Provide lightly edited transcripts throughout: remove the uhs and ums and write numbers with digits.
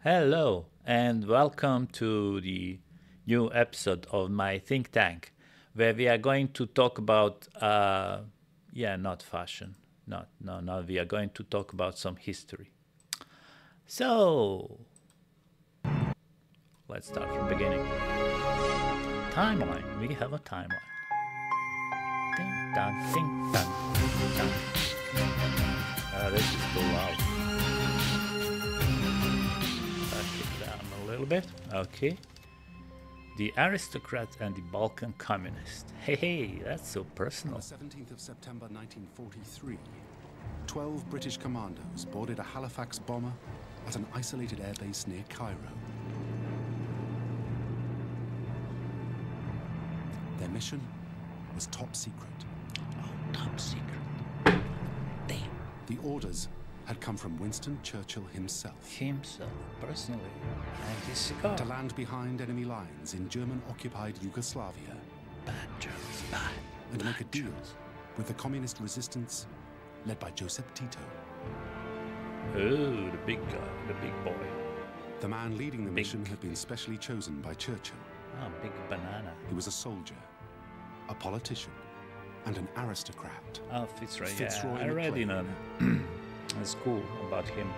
Hello, and welcome to the new episode of my think tank, where we are going to talk about, not fashion, no, we are going to talk about some history. So, let's start from beginning. Timeline, we have a timeline. Ding dong, ding dong, ding dong. This is too loud. Back it down a little bit. Okay. The aristocrat and the Balkan communist. Hey, that's so On personal. the 17th of September 1943, 12 British commandos boarded a Halifax bomber at an isolated airbase near Cairo. Their mission was top secret. Top secret. Damn. The orders had come from Winston Churchill himself Himself, personally. And his cigar. to land behind enemy lines in German-occupied Yugoslavia Bad Germans, bad. and make a Bad deal Germans. with the communist resistance led by Joseph Tito. Oh, the big guy, the big boy. The man leading the Big. mission had been specially chosen by Churchill. Oh, big banana. He was a soldier, a politician, and an aristocrat. Oh, Fitzroy, Fitzroy yeah. I read in a, McLean. a school about him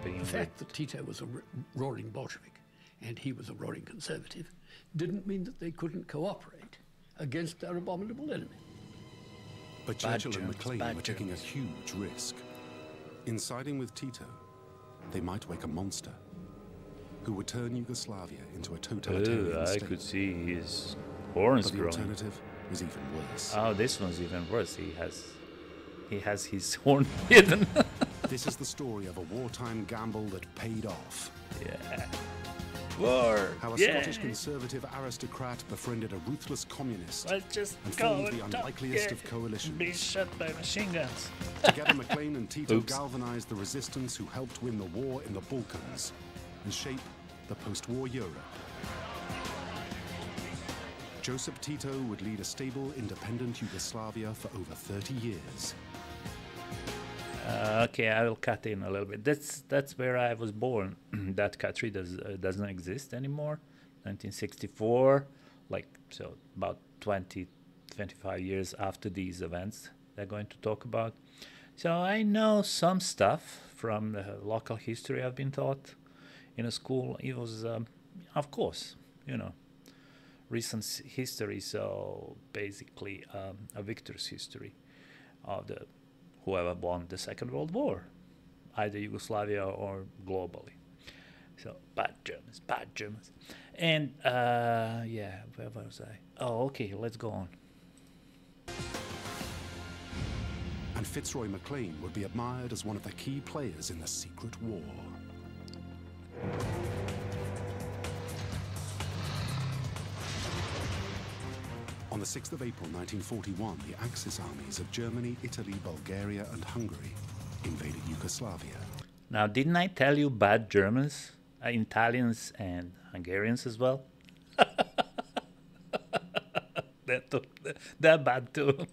being The fact that Tito was a roaring Bolshevik and he was a roaring conservative didn't mean that they couldn't cooperate against their abominable enemy. But Bad Churchill and Germans, McLean bad were taking a Germans. huge risk. In siding with Tito, they might wake a monster who would turn Yugoslavia into a totalitarian Oh, I state. could see his horns But the growing. alternative was even worse. Oh, this one's even worse. He has his horn hidden. This is the story of a wartime gamble that paid off. Yeah. War. How a yeah. Scottish conservative aristocrat befriended a ruthless communist Let's just and go formed the and talk, unlikeliest yeah, of coalitions. Be shot by machine guns. Together, McLean and Tito Oops. galvanized the resistance who helped win the war in the Balkans and shape the post-war Europe. Joseph Tito would lead a stable, independent Yugoslavia for over 30 years. Okay, I will cut in a little bit. That's where I was born. That country doesn't exist anymore. 1964, like so about 20, 25 years after these events they're going to talk about. So I know some stuff from the local history I've been taught in a school. It was, of course, recent history. So basically, a victor's history of the whoever won the Second World War, either Yugoslavia or globally. So bad Germans. And where was I? Oh, okay, let's go on. And Fitzroy McLean would be admired as one of the key players in the secret war. On the 6th of April 1941, the Axis armies of Germany, Italy, Bulgaria, and Hungary invaded Yugoslavia. Now, didn't I tell you bad Germans, Italians, and Hungarians as well? They're bad too.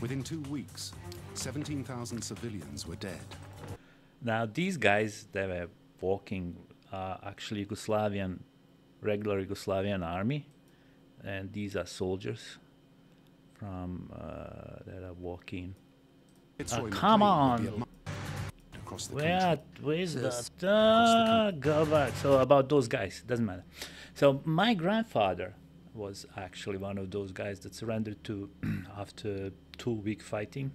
Within 2 weeks, 17,000 civilians were dead. Now, these guys, they were walking, actually regular Yugoslavian army, and these are soldiers from that are walking. Fitzroy Come McLean would be on. admired across the country. Where's Yes. the go back? So about those guys, doesn't matter. So my grandfather was actually one of those guys that surrendered to after 2 week fighting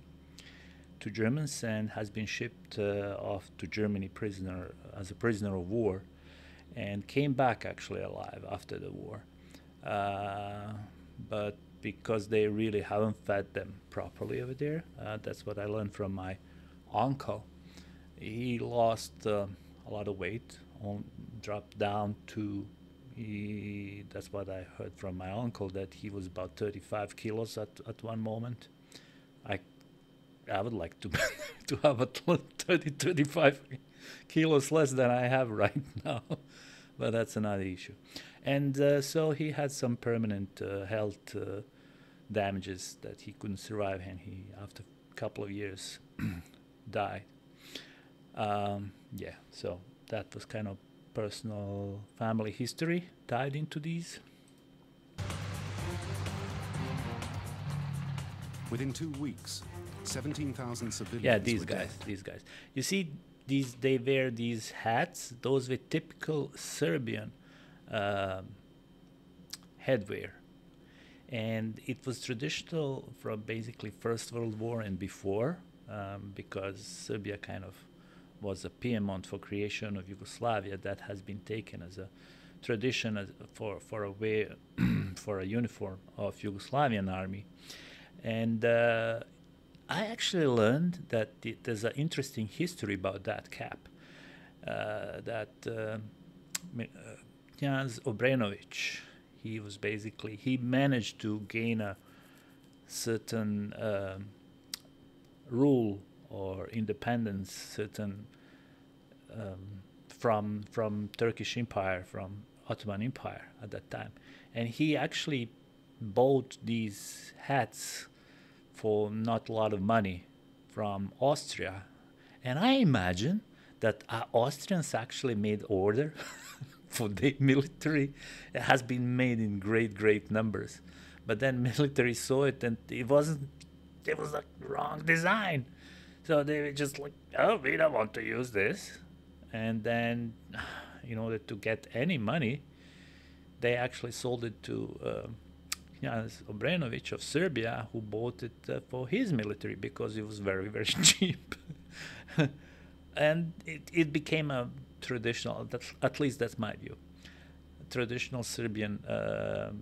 to Germans and has been shipped off to Germany as a prisoner of war, and came back actually alive after the war. But because they really haven't fed them properly over there, that's what I learned from my uncle. He lost a lot of weight, dropped down to. That's what I heard from my uncle, that he was about 35 kilos at one moment. I would like to to have 30, 35 kilos less than I have right now, but that's another issue. And so he had some permanent health damages that he couldn't survive, and he, after a couple of years, died. Yeah, so that was kind of personal family history tied into these. Within 2 weeks, 17,000 civilians. Yeah, these were guys, dead. these guys. You see, they wear these hats. Those were typical Serbian headwear, and it was traditional from basically First World War and before, because Serbia kind of was a Piedmont for creation of Yugoslavia. That has been taken as a tradition for a way for a uniform of Yugoslavian army. And I actually learned that there's an interesting history about that cap. That Knjaz Obrenović, he managed to gain a certain rule or independence, certain from Turkish Empire, from Ottoman Empire at that time, and he actually bought these hats for not a lot of money from Austria. And I imagine that Austrians actually made order for the military. It has been made in great numbers, but then military saw it and it was a wrong design, so they were just like, oh, we don't want to use this. And then in order to get any money, they actually sold it to Knjaz Obrenović of Serbia, who bought it for his military because it was very cheap. And it became a traditional, at least that's my view, traditional Serbian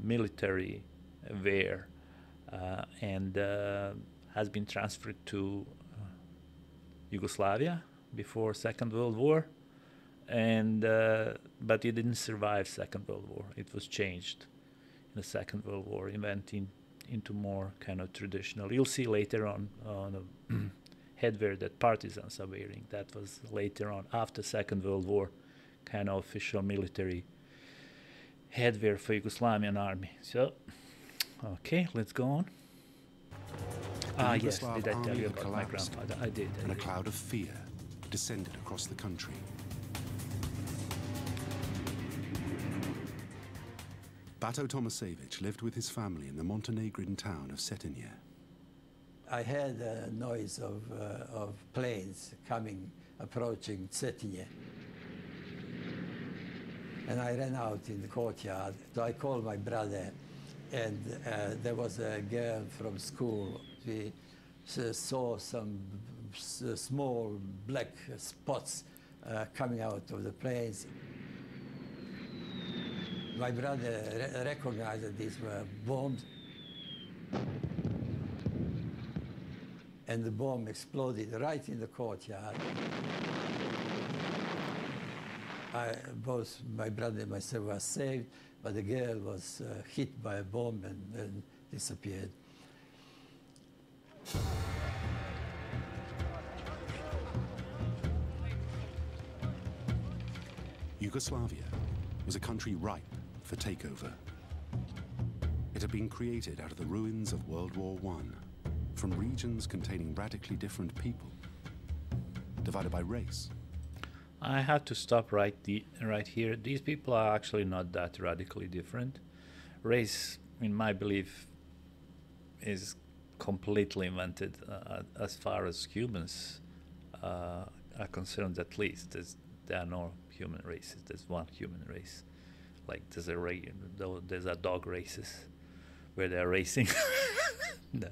military wear, and has been transferred to Yugoslavia before Second World War, and but it didn't survive Second World War. It was changed in the Second World War. It went into more kind of traditional. You'll see later on the headwear that partisans are wearing. That was later on, after Second World War, kind of official military headwear for Yugoslavian army. So, okay, let's go on. The Yes, Yugoslav did I tell army you had about my collapsed, grandfather? I did. and a cloud of fear descended across the country. Bato Tomasevich lived with his family in the Montenegrin town of Cetinje. I heard a noise of planes approaching Cetinje. And I ran out in the courtyard. So I called my brother, and there was a girl from school. We saw some small black spots coming out of the planes. My brother recognized that these were bombs. And the bomb exploded right in the courtyard. Both my brother and myself were saved, but the girl was hit by a bomb and disappeared. Yugoslavia was a country ripe for takeover. It had been created out of the ruins of World War I, from regions containing radically different people, divided by race. I have to stop right here. These people are actually not that radically different. Race, in my belief, is completely invented as far as humans are concerned. At least there are no human races. There's one human race. Like there's a dog races where they're racing. No,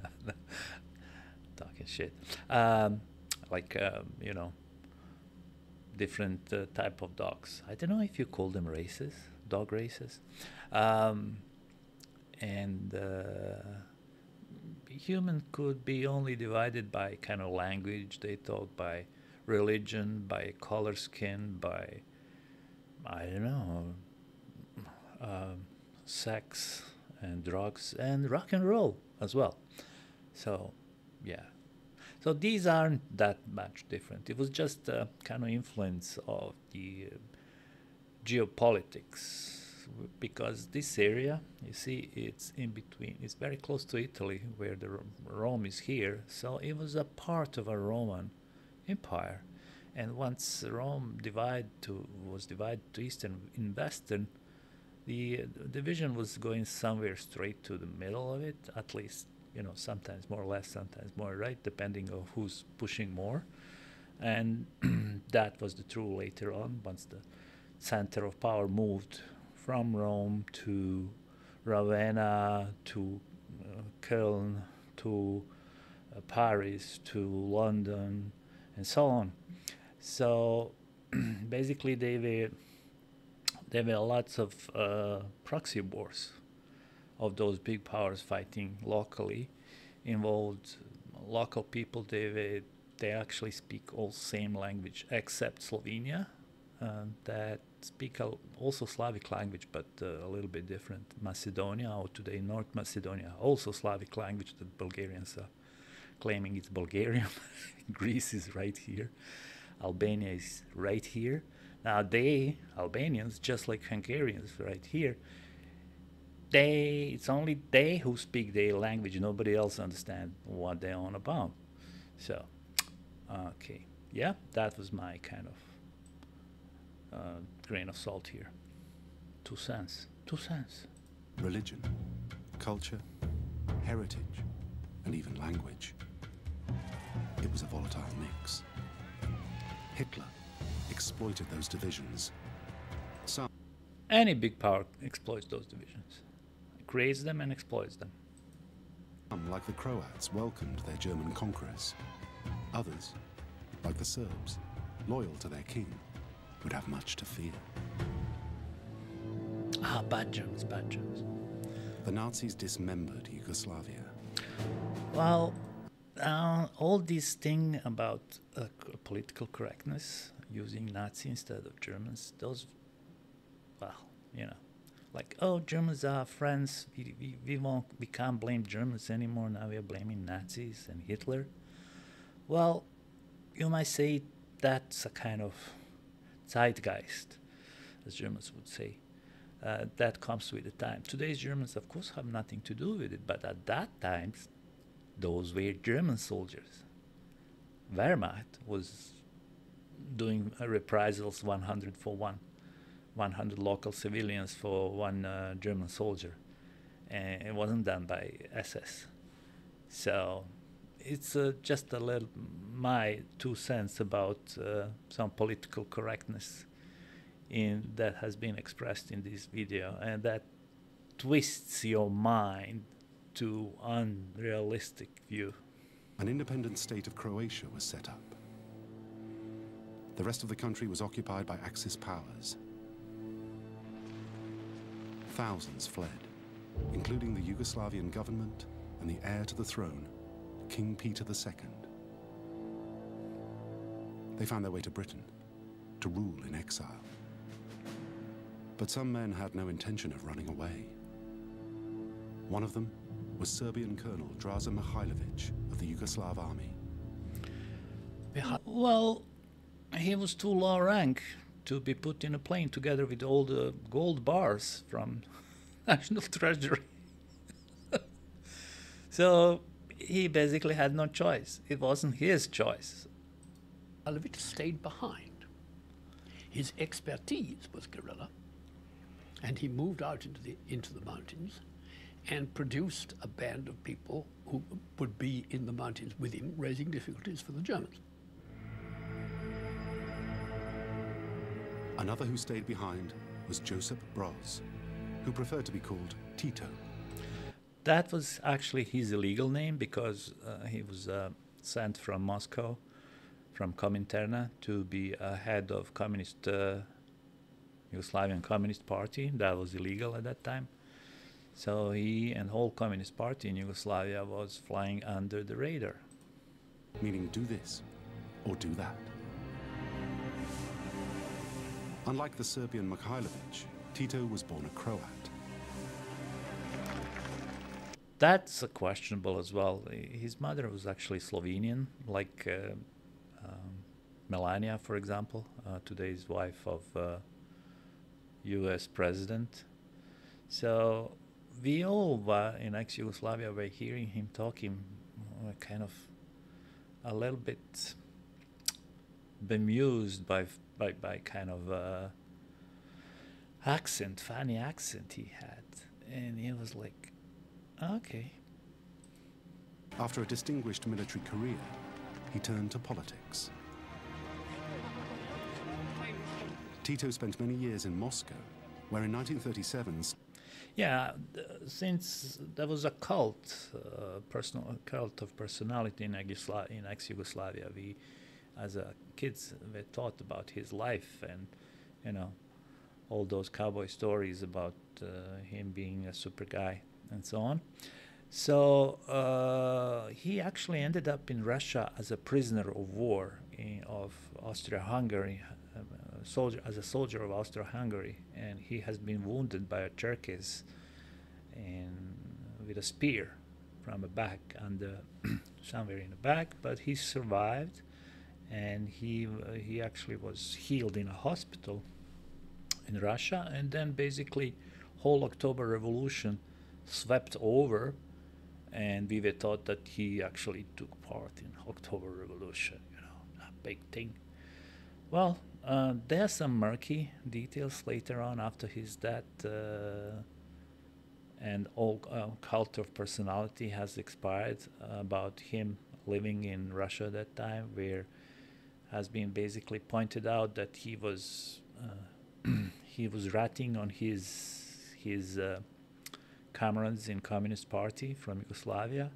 talking shit. Different type of dogs. I don't know if you call them races, dog races. Human could be only divided by kind of language they talk, by religion, by color skin, by, I don't know, sex and drugs and rock and roll as well. So, yeah. So these aren't that much different. It was just a kind of influence of the geopolitics because this area, you see, it's in between. It's very close to Italy, where the Rome is here. So it was a part of a Roman Empire. And once Rome was divided to eastern and western, the division was going somewhere straight to the middle of it, at least, sometimes more or less, sometimes more right, depending on who's pushing more. And that was the true later on, once the center of power moved from Rome to Ravenna, to Köln, to Paris, to London, and so on. So basically there were lots of proxy wars of those big powers fighting locally, involved local people. They actually speak all same language except Slovenia, that speak also Slavic language, but a little bit different. Macedonia, or today North Macedonia, also Slavic language that Bulgarians are claiming it's Bulgarian. Greece is right here. Albania is right here. Now Albanians, just like Hungarians right here, it's only they who speak their language. Nobody else understands what they're on about. So, okay. Yeah, that was my kind of grain of salt here. 2 cents. 2 cents. Religion, culture, heritage, and even language. It was a volatile mix. Hitler exploited those divisions. Any big power exploits those divisions. Creates them and exploits them. Some, like the Croats, welcomed their German conquerors. Others, like the Serbs, loyal to their king, would have much to fear. Bad Germans, bad Germans. The Nazis dismembered Yugoslavia. Well, all this thing about political correctness, using Nazi instead of Germans, those, like, oh, Germans are friends, we can't blame Germans anymore, now we are blaming Nazis and Hitler. Well, you might say that's a kind of zeitgeist, as Germans would say. That comes with the time. Today's Germans, of course, have nothing to do with it, but at that time, those were German soldiers. Wehrmacht was doing reprisals 100 for 100 local civilians for one German soldier. And it wasn't done by SS. So it's just a little, my 2 cents about some political correctness that has been expressed in this video, and that twists your mind to unrealistic view. An independent state of Croatia was set up. The rest of the country was occupied by Axis powers. Thousands fled, including the Yugoslavian government and the heir to the throne, King Peter II. They found their way to Britain, to rule in exile. But some men had no intention of running away. One of them was Serbian Colonel Draza Mihailovic of the Yugoslav army. Well, he was too low rank to be put in a plane together with all the gold bars from National Treasury. So he basically had no choice. It wasn't his choice. Mihailovic stayed behind. His expertise was guerrilla, and he moved out into the mountains and produced a band of people who would be in the mountains with him, raising difficulties for the Germans. Another who stayed behind was Josip Broz, who preferred to be called Tito. That was actually his illegal name, because he was sent from Moscow, from Comintern, to be a head of Yugoslavian Communist Party. That was illegal at that time. So he and whole Communist Party in Yugoslavia was flying under the radar. Meaning do this or do that. Unlike the Serbian Mihailovic, Tito was born a Croat. That's questionable as well. His mother was actually Slovenian, like Melania, for example, today's wife of U.S. president. So we all were in ex-Yugoslavia were hearing him talking, kind of a little bit bemused by kind of accent, funny accent he had, and he was like, okay. After a distinguished military career, he turned to politics. Tito spent many years in Moscow, where in 1937... Yeah, since there was a cult, cult of personality in ex-Yugoslavia, we, as kids, we thought about his life and, you know, all those cowboy stories about him being a super guy and so on. So he actually ended up in Russia as a prisoner of war of Austria-Hungary, as a soldier of Austria-Hungary, and he has been wounded by a Turkish with a spear from the back and somewhere in the back, but he survived, and he actually was healed in a hospital in Russia, and then basically whole October Revolution swept over, and we were taught that he actually took part in October Revolution, you know, a big thing. Well, there are some murky details later on after his death, and all cult of personality has expired about him living in Russia at that time, where has been basically pointed out that he was he was ratting on his comrades in Communist Party from Yugoslavia,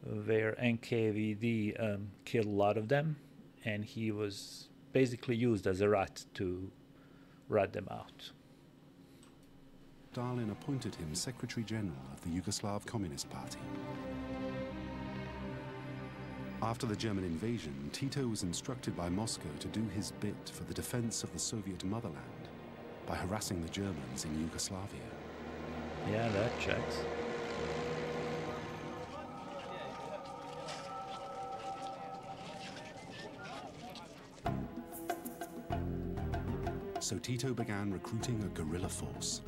where NKVD killed a lot of them, and he was basically used as a rat to rat them out. Stalin appointed him Secretary General of the Yugoslav Communist Party. After the German invasion, Tito was instructed by Moscow to do his bit for the defense of the Soviet motherland by harassing the Germans in Yugoslavia. Yeah, that checks. So Tito began recruiting a guerrilla force.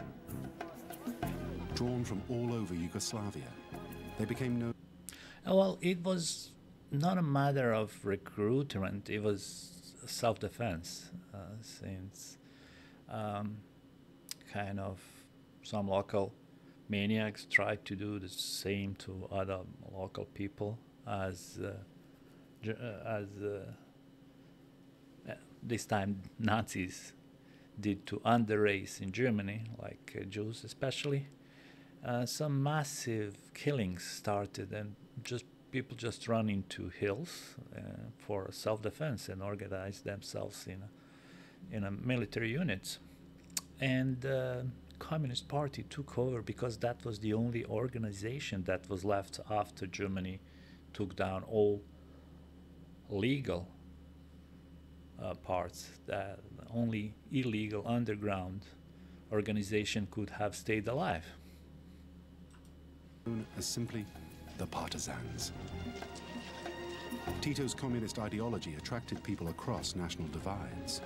Drawn from all over Yugoslavia, they became known... Well, it was not a matter of recruitment, it was self-defense, since kind of some local maniacs tried to do the same to other local people as this time Nazis did to under race in Germany, like Jews especially. Some massive killings started, and people just run into hills for self-defense and organize themselves in a military units. And Communist Party took over because that was the only organization that was left after Germany took down all legal parts. That only illegal underground organization could have stayed alive. Known as simply the partisans. Tito's communist ideology attracted people across national divides.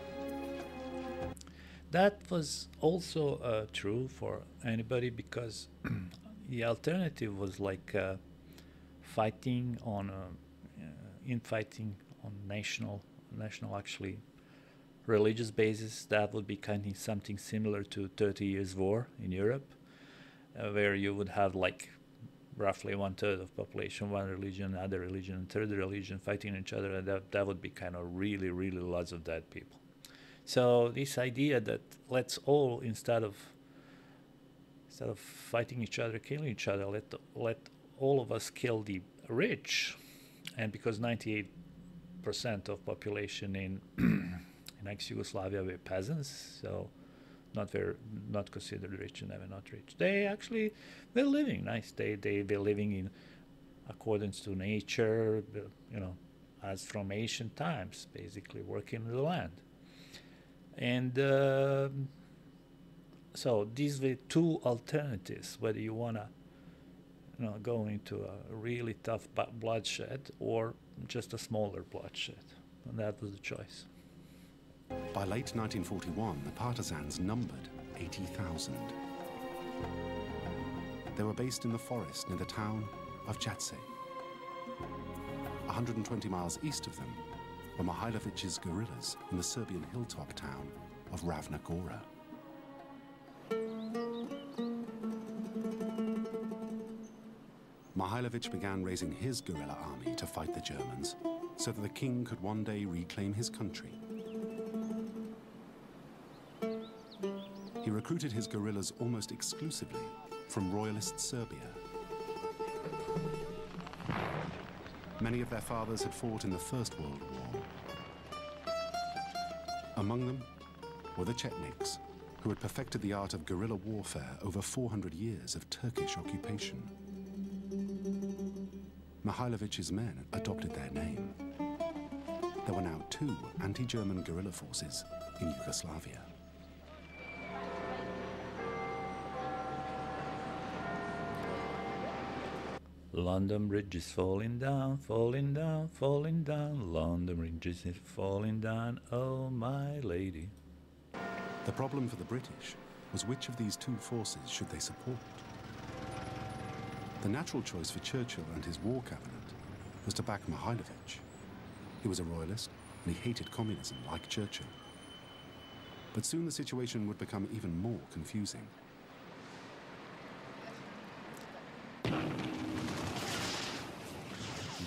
That was also true for anybody, because the alternative was like fighting on infighting on national actually religious basis. That would be kind of something similar to 30 Years' War in Europe, where you would have like roughly 1/3 of population, one religion, other religion, third religion fighting each other, and that would be kind of really lots of dead people. So this idea that let's all, instead of fighting each other, killing each other, let all of us kill the rich, and because 98% of population in ex-Yugoslavia were peasants, so not considered rich and never not rich. They actually were living nice. They were living in accordance to nature, you know, as from ancient times, basically working the land. And so these were two alternatives, whether you want to, you know, go into a really tough bloodshed or just a smaller bloodshed. And that was the choice. By late 1941, the partisans numbered 80,000. They were based in the forest near the town of Jatse. 120 miles east of them were Mihailovic's guerrillas in the Serbian hilltop town of Ravna Gora. Mihailovic began raising his guerrilla army to fight the Germans so that the king could one day reclaim his country. He recruited his guerrillas almost exclusively from royalist Serbia. Many of their fathers had fought in the First World War. Among them were the Chetniks, who had perfected the art of guerrilla warfare over 400 years of Turkish occupation. Mihailovic's men adopted their name. There were now 2 anti-German guerrilla forces in Yugoslavia. London Bridge is falling down, falling down, falling down. London Bridge is falling down, oh my lady. The problem for the British was which of these 2 forces should they support. The natural choice for Churchill and his war cabinet was to back Mihailovic. He was a royalist and he hated communism like Churchill. But soon the situation would become even more confusing.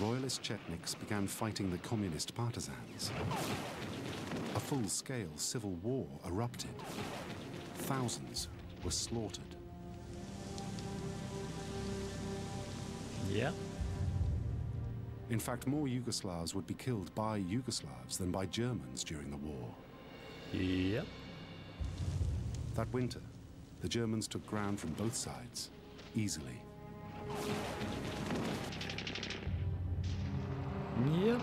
Royalist Chetniks began fighting the communist partisans. A full-scale civil war erupted. Thousands were slaughtered. Yeah. In fact, more Yugoslavs would be killed by Yugoslavs than by Germans during the war. Yep. That winter, the Germans took ground from both sides, easily. Yep.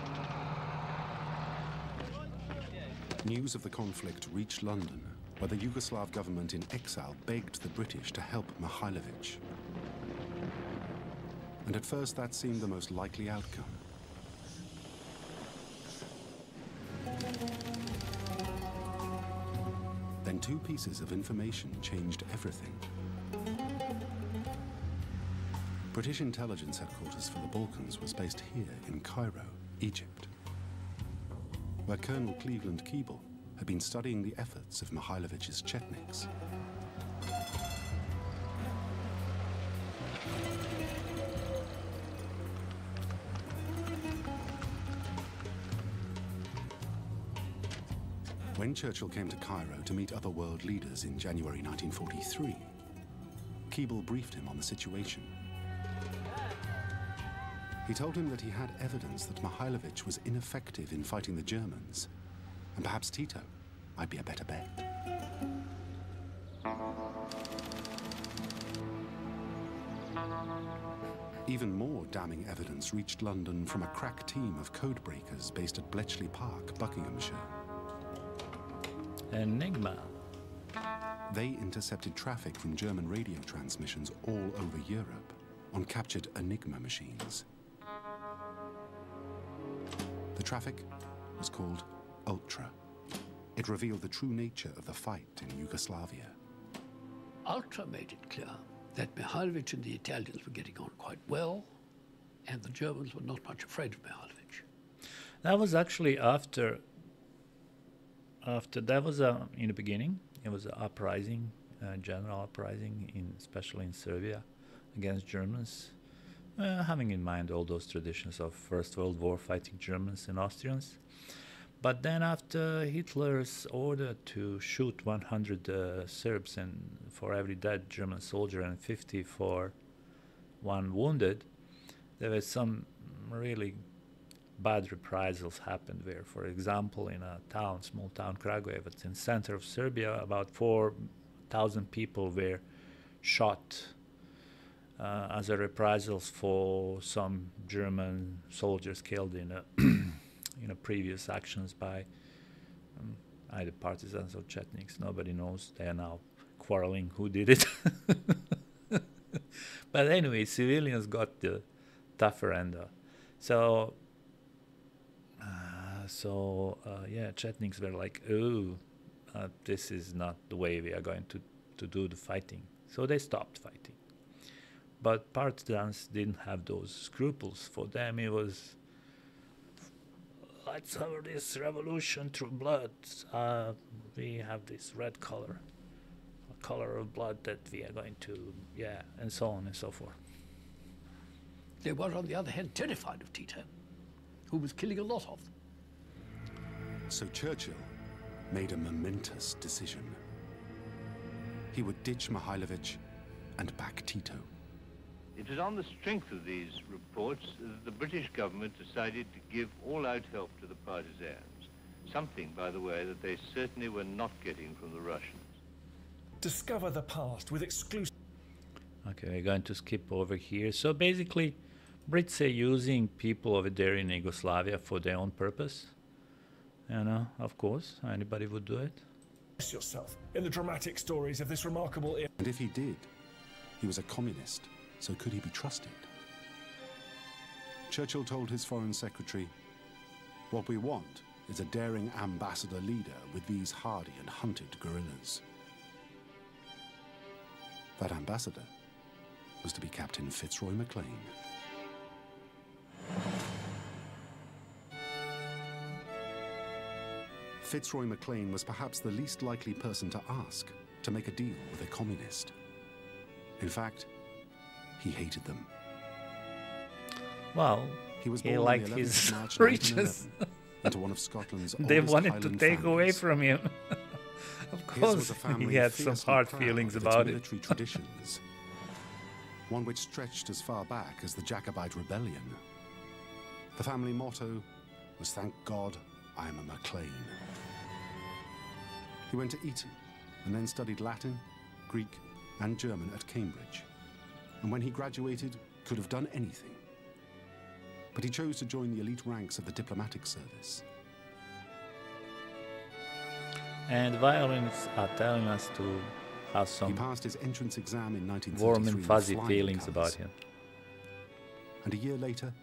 News of the conflict reached London, where the Yugoslav government in exile begged the British to help Mihailovic. And at first that seemed the most likely outcome. Then 2 pieces of information changed everything. British intelligence headquarters for the Balkans was based here in Cairo, Egypt, where Colonel Cleveland Keeble had been studying the efforts of Mihailovic's Chetniks. When Churchill came to Cairo to meet other world leaders in January 1943, Keeble briefed him on the situation. He told him that he had evidence that Mihailovic was ineffective in fighting the Germans, and perhaps Tito might be a better bet. Even more damning evidence reached London from a crack team of codebreakers based at Bletchley Park, Buckinghamshire. Enigma. They intercepted traffic from German radio transmissions all over Europe on captured Enigma machines. The traffic was called Ultra. It revealed the true nature of the fight in Yugoslavia. Ultra made it clear that Mihailovic and the Italians were getting on quite well, and the Germans were not much afraid of Mihailovic. That was actually after that was in the beginning. It was an uprising, general uprising, especially in Serbia, against Germans, having in mind all those traditions of First World War fighting Germans and Austrians. But then after Hitler's order to shoot 100 Serbs and for every dead German soldier and 50 for one wounded, there was some really bad reprisals happened where, for example, in a town, small town, Kragujevac, it's in center of Serbia, about 4,000 people were shot as a reprisals for some German soldiers killed in previous actions by either partisans or Chetniks. Nobody knows. They are now quarreling who did it. But anyway, civilians got the tougher end. Chetniks were like, oh, this is not the way we are going to do the fighting. So they stopped fighting. But partisans didn't have those scruples. For them it was, let's have this revolution through blood. We have this red color, a color of blood that we are going to, and so on and so forth. They were, on the other hand, terrified of Tito, who was killing a lot of them. So Churchill made a momentous decision. He would ditch Mihailovich and back Tito. It was on the strength of these reports that the British government decided to give all-out help to the partisans, something, by the way, that they certainly were not getting from the Russians. Discover the past with exclusive... Okay, we're going to skip over here. So basically, Brits are using people over there in Yugoslavia for their own purpose. You know, of course, anybody would do it. ...yourself in the dramatic stories of this remarkable... And if he did, he was a communist, so could he be trusted? Churchill told his foreign secretary, "What we want is a daring ambassador leader with these hardy and hunted guerrillas." That ambassador was to be Captain Fitzroy MacLean. Fitzroy MacLean was perhaps the least likely person to ask to make a deal with a communist. In fact, he hated them. Well, He was he born on liked the 11th his of March, riches. 1911, into one of Scotland's They oldest wanted to Highland take away families. from him. Of His was course, a family he had some fiercely hard proud feelings of its about it. military traditions, one which stretched as far back as the Jacobite Rebellion. The family motto was, "Thank God I am a MacLean." He went to Eton and then studied Latin, Greek, and German at Cambridge. And when he graduated, could have done anything. But he chose to join the elite ranks of the diplomatic service. And violins are telling us to have He some passed his entrance exam in 1933 warm and with fuzzy flying feelings colours. about him. And a year later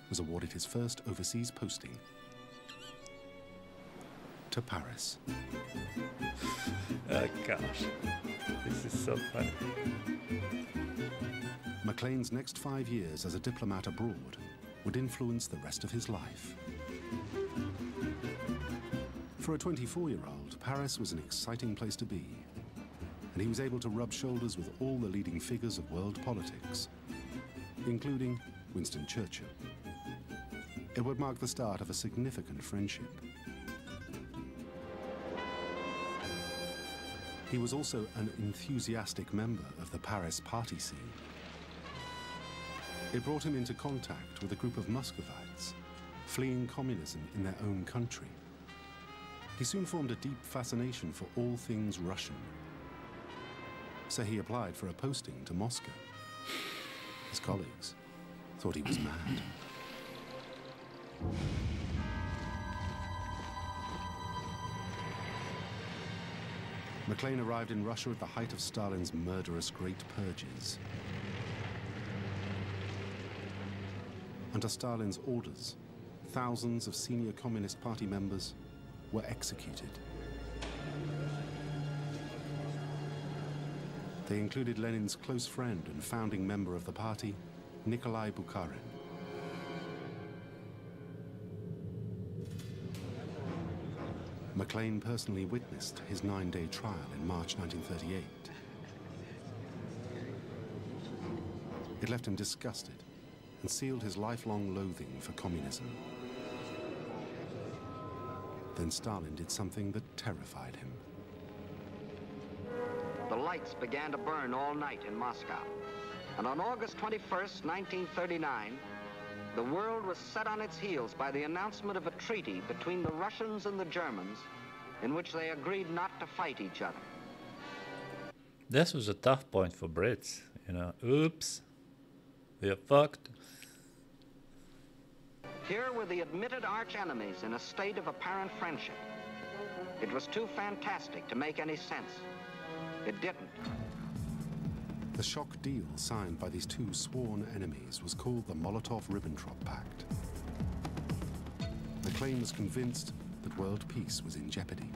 was awarded his first overseas posting to Paris. Oh gosh, this is so funny. MacLean's next 5 years as a diplomat abroad would influence the rest of his life. For a 24-year-old, Paris was an exciting place to be, and he was able to rub shoulders with all the leading figures of world politics, including Winston Churchill. It would mark the start of a significant friendship. He was also an enthusiastic member of the Paris party scene. It brought him into contact with a group of Muscovites fleeing communism in their own country. He soon formed a deep fascination for all things Russian. So he applied for a posting to Moscow. His colleagues thought he was mad. MacLean arrived in Russia at the height of Stalin's murderous Great Purges. Under Stalin's orders, thousands of senior Communist Party members were executed. They included Lenin's close friend and founding member of the party, Nikolai Bukharin. MacLean personally witnessed his 9-day trial in March 1938. It left him disgusted and sealed his lifelong loathing for communism. Then Stalin did something that terrified him. The lights began to burn all night in Moscow. And on August 21st, 1939, the world was set on its heels by the announcement of a treaty between the Russians and the Germans in which they agreed not to fight each other. This was a tough point for Brits, you know. Oops, we're fucked. Here were the admitted arch-enemies in a state of apparent friendship. It was too fantastic to make any sense. It didn't. The shock deal signed by these two sworn enemies was called the Molotov-Ribbentrop Pact. MacLean was convinced that world peace was in jeopardy.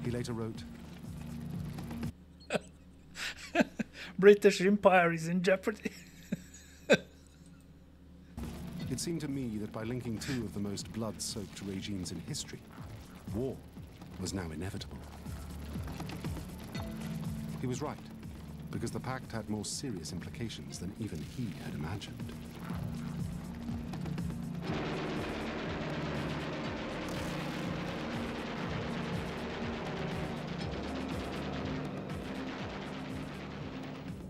He later wrote, British Empire is in jeopardy. It seemed to me that by linking two of the most blood-soaked regimes in history, war was now inevitable. He was right, because the pact had more serious implications than even he had imagined.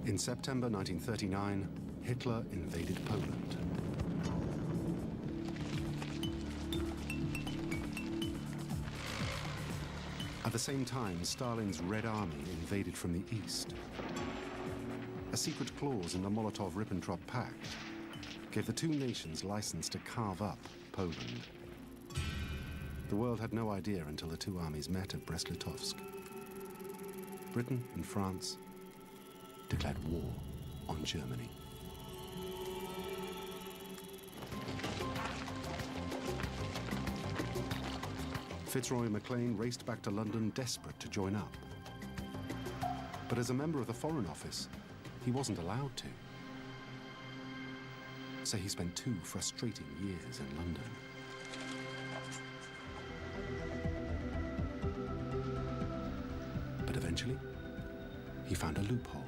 In September 1939, Hitler invaded Poland. At the same time, Stalin's Red Army invaded from the east. A secret clause in the Molotov-Ribbentrop Pact gave the two nations license to carve up Poland. The world had no idea until the two armies met at Brest-Litovsk. Britain and France declared war on Germany. Fitzroy Maclean raced back to London desperate to join up. But as a member of the Foreign Office, he wasn't allowed to. So he spent 2 frustrating years in London. But eventually, he found a loophole.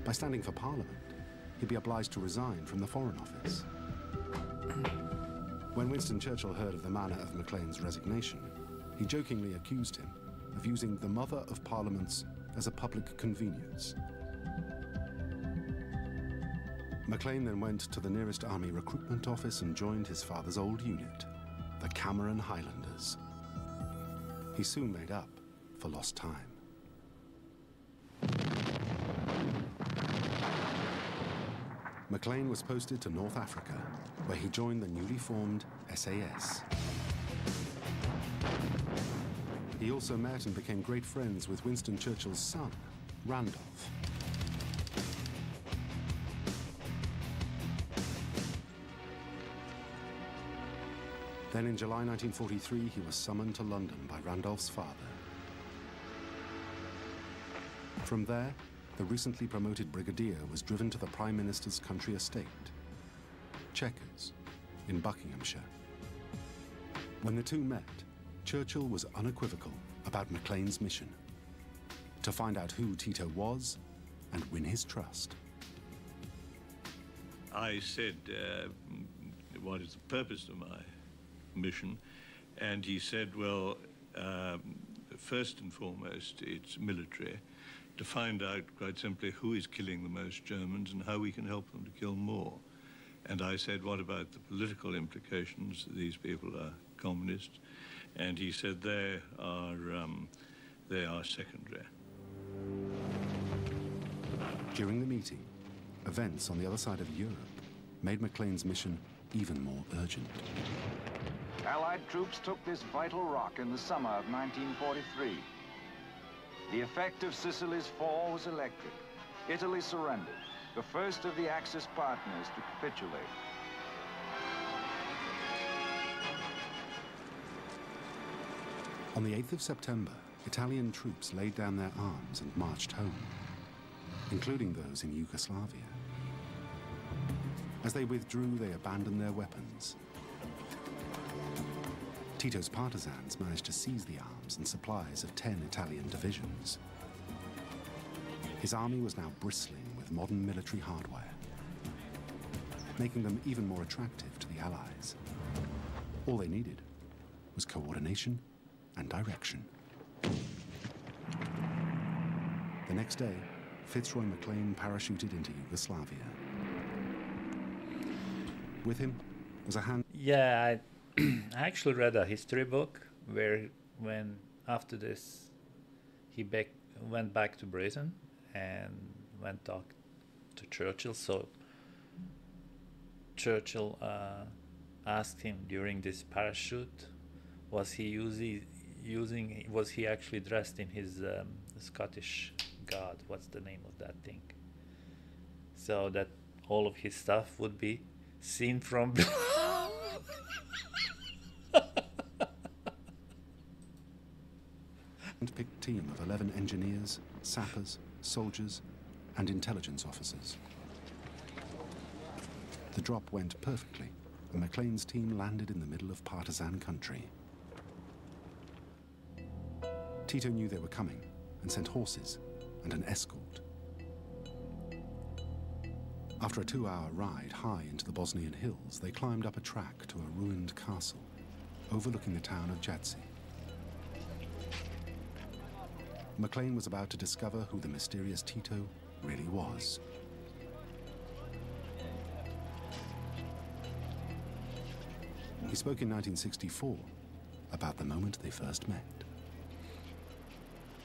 By standing for Parliament, he'd be obliged to resign from the Foreign Office. When Winston Churchill heard of the manner of Maclean's resignation, he jokingly accused him of using the Mother of Parliaments as a public convenience. Maclean then went to the nearest army recruitment office and joined his father's old unit, the Cameron Highlanders. He soon made up for lost time. Maclean was posted to North Africa, where he joined the newly formed SAS. He also met and became great friends with Winston Churchill's son, Randolph. Then in July 1943, he was summoned to London by Randolph's father. From there, the recently promoted brigadier was driven to the Prime Minister's country estate, Chequers, in Buckinghamshire. When the two met, Churchill was unequivocal about Maclean's mission: to find out who Tito was and win his trust. I said, what is the purpose of my mission? And he said, well, first and foremost, it's military, to find out quite simply who is killing the most Germans and how we can help them to kill more. And I said, what about the political implications? These people are communists. And he said they are secondary. During the meeting, events on the other side of Europe made Maclean's mission even more urgent. Allied troops took this vital rock in the summer of 1943. The effect of Sicily's fall was electric. Italy surrendered, the first of the Axis partners to capitulate. On the 8th of September, Italian troops laid down their arms and marched home, including those in Yugoslavia. As they withdrew, they abandoned their weapons. Tito's partisans managed to seize the arms and supplies of 10 Italian divisions. His army was now bristling with modern military hardware, making them even more attractive to the Allies. All they needed was coordination and direction. The next day, Fitzroy Maclean parachuted into Yugoslavia. With him was a hand... Yeah, I actually read a history book where, when after this, he went back to Britain and went talk to Churchill. So Churchill asked him during this parachute, was he was he actually dressed in his Scottish god? What's the name of that thing? So that all of his stuff would be seen from handpicked team of 11 engineers, sappers, soldiers, and intelligence officers. The drop went perfectly, and Maclean's team landed in the middle of partisan country. Tito knew they were coming and sent horses and an escort. After a 2-hour ride high into the Bosnian hills, they climbed up a track to a ruined castle overlooking the town of Jadci. Maclean was about to discover who the mysterious Tito really was. He spoke in 1964 about the moment they first met.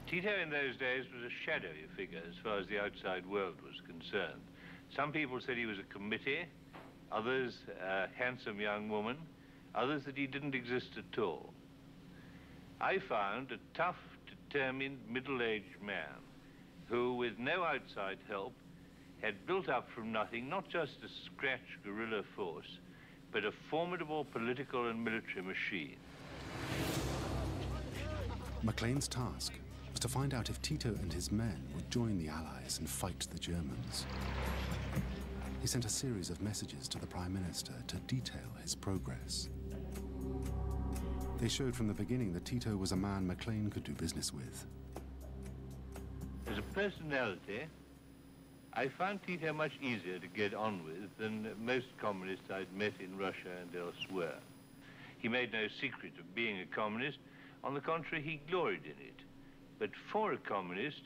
Tito in those days was a shadowy figure as far as the outside world was concerned. Some people said he was a committee, others a handsome young woman, others that he didn't exist at all. I found a tough, determined, middle-aged man who, with no outside help, had built up from nothing not just a scratch guerrilla force, but a formidable political and military machine. Maclean's task was to find out if Tito and his men would join the Allies and fight the Germans. He sent a series of messages to the Prime Minister to detail his progress. They showed from the beginning that Tito was a man Maclean could do business with. As a personality, I found Tito much easier to get on with than most communists I'd met in Russia and elsewhere. He made no secret of being a communist. On the contrary, he gloried in it. But for a communist,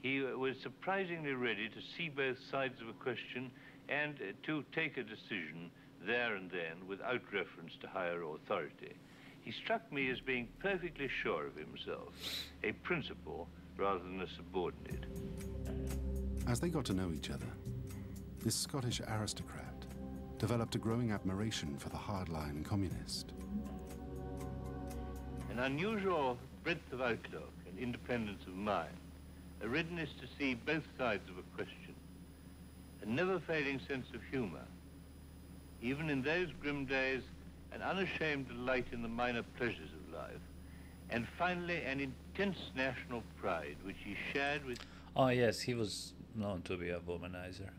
he was surprisingly ready to see both sides of a question and to take a decision there and then without reference to higher authority. He struck me as being perfectly sure of himself, a principal rather than a subordinate. As they got to know each other, this Scottish aristocrat developed a growing admiration for the hardline communist. An unusual breadth of outlook and independence of mind, a readiness to see both sides of a question, a never-failing sense of humor. Even in those grim days, an unashamed delight in the minor pleasures of life, and finally an intense national pride which he shared with... Oh yes, he was known to be a womanizer.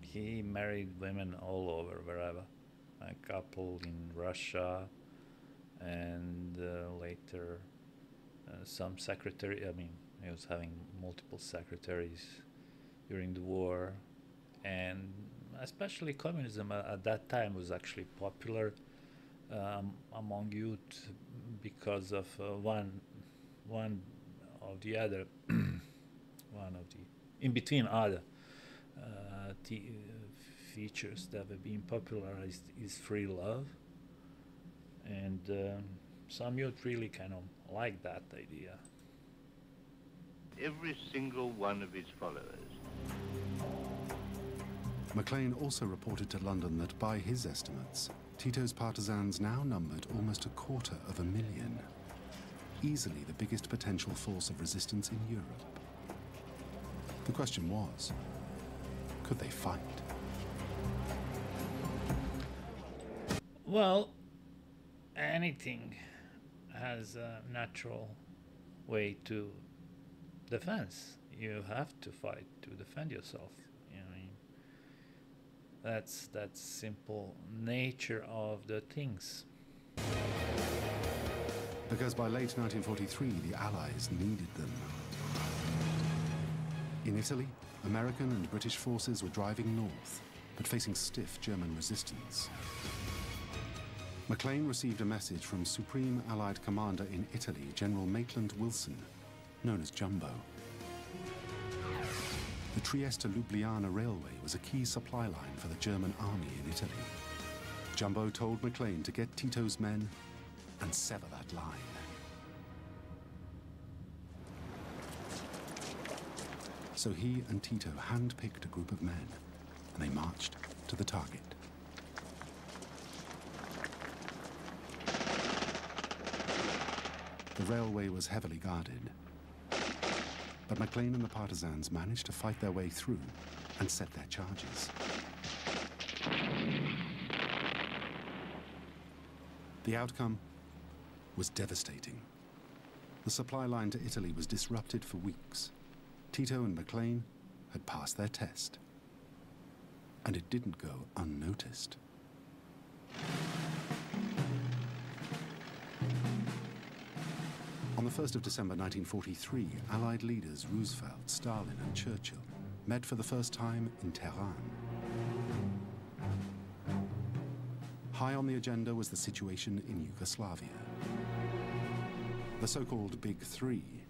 He married women all over, wherever. A couple in Russia, and later some secretary. I mean, he was having multiple secretaries during the war, and especially communism at that time was actually popular among youth because of one of the other, in between other features that have been popularized is free love, and some youth really kind of like that idea. Every single one of his followers. Maclean also reported to London that by his estimates, Tito's partisans now numbered almost 250,000, easily the biggest potential force of resistance in Europe. The question was, could they fight? Well, anything has a natural way to defense. You have to fight to defend yourself. You know, I mean, that's simple nature of the things. Because by late 1943, the Allies needed them. In Italy, American and British forces were driving north, but facing stiff German resistance. Maclean received a message from Supreme Allied Commander in Italy, General Maitland Wilson, known as Jumbo. The Trieste-Ljubljana railway was a key supply line for the German army in Italy. Jumbo told Maclean to get Tito's men and sever that line. So he and Tito handpicked a group of men, and they marched to the target. The railway was heavily guarded, but Maclean and the partisans managed to fight their way through and set their charges. The outcome was devastating. The supply line to Italy was disrupted for weeks. Tito and Maclean had passed their test. And it didn't go unnoticed. On the 1st of December 1943, Allied leaders Roosevelt, Stalin and Churchill met for the first time in Tehran. High on the agenda was the situation in Yugoslavia. The so-called Big Three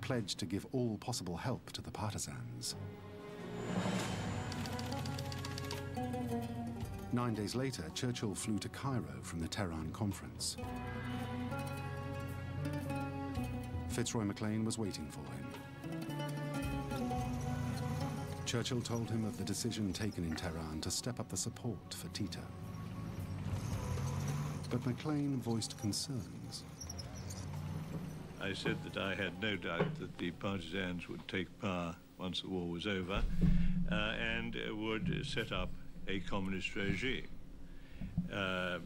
pledged to give all possible help to the partisans. 9 days later, Churchill flew to Cairo from the Tehran conference. Fitzroy MacLean was waiting for him. Churchill told him of the decision taken in Tehran to step up the support for Tito. But MacLean voiced concerns. I said that I had no doubt that the partisans would take power once the war was over and would set up a communist regime. At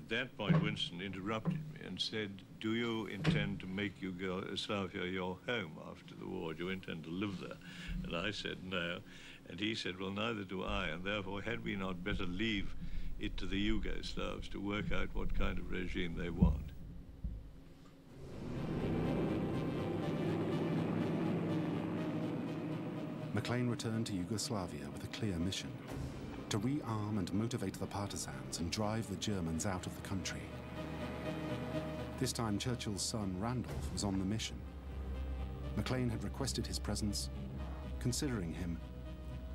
that point, Winston interrupted me and said, "Do you intend to make Yugoslavia your home after the war? Do you intend to live there?" And I said, "No." And he said, "Well, neither do I, and therefore had we not better leave it to the Yugoslavs to work out what kind of regime they want?" MacLean returned to Yugoslavia with a clear mission: to rearm and motivate the partisans and drive the Germans out of the country. This time, Churchill's son, Randolph, was on the mission. MacLean had requested his presence, considering him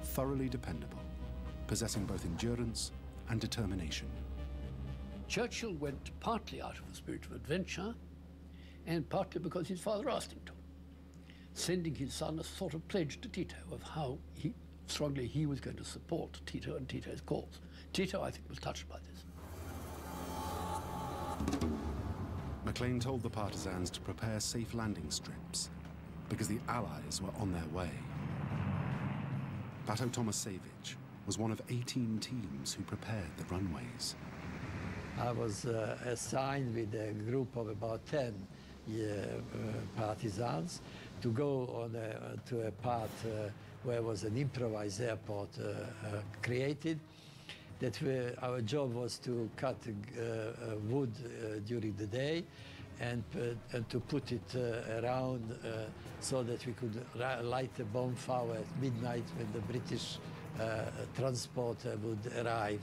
thoroughly dependable, possessing both endurance and determination. Churchill went partly out of the spirit of adventure and partly because his father asked him to, sending his son a sort of pledge to Tito of how strongly he was going to support Tito and Tito's cause. Tito, I think, was touched by this. MacLean told the partisans to prepare safe landing strips because the Allies were on their way. Bato Tomasevich was one of 18 teams who prepared the runways. I was assigned with a group of about 10 partisans to go on to a part where was an improvised airport created. That our job was to cut wood during the day and to put it around so that we could light a bonfire at midnight when the British transporter would arrive.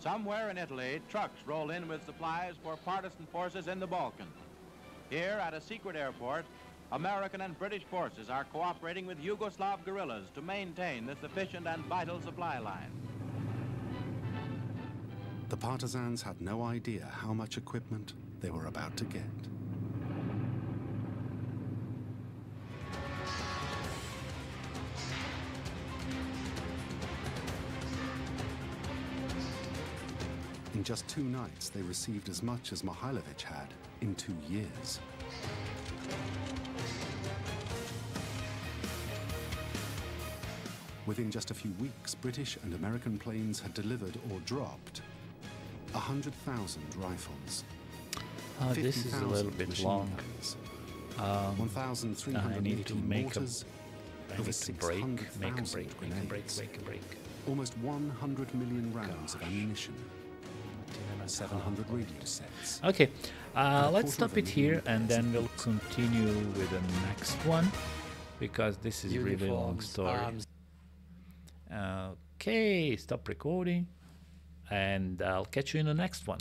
Somewhere in Italy, trucks roll in with supplies for partisan forces in the Balkan. Here, at a secret airport, American and British forces are cooperating with Yugoslav guerrillas to maintain this efficient and vital supply line. The partisans had no idea how much equipment they were about to get. In just 2 nights, they received as much as Mihailovich had in 2 years. Within just a few weeks, British and American planes had delivered or dropped 100,000 rifles. This is a little bit long. 1,318 mortars, over 600,000 grenades, almost 100 million rounds of ammunition, 700 radio sets. Okay, let's stop it here and then we'll continue with the next one, because this is a really long story. Okay, stop recording and I'll catch you in the next one.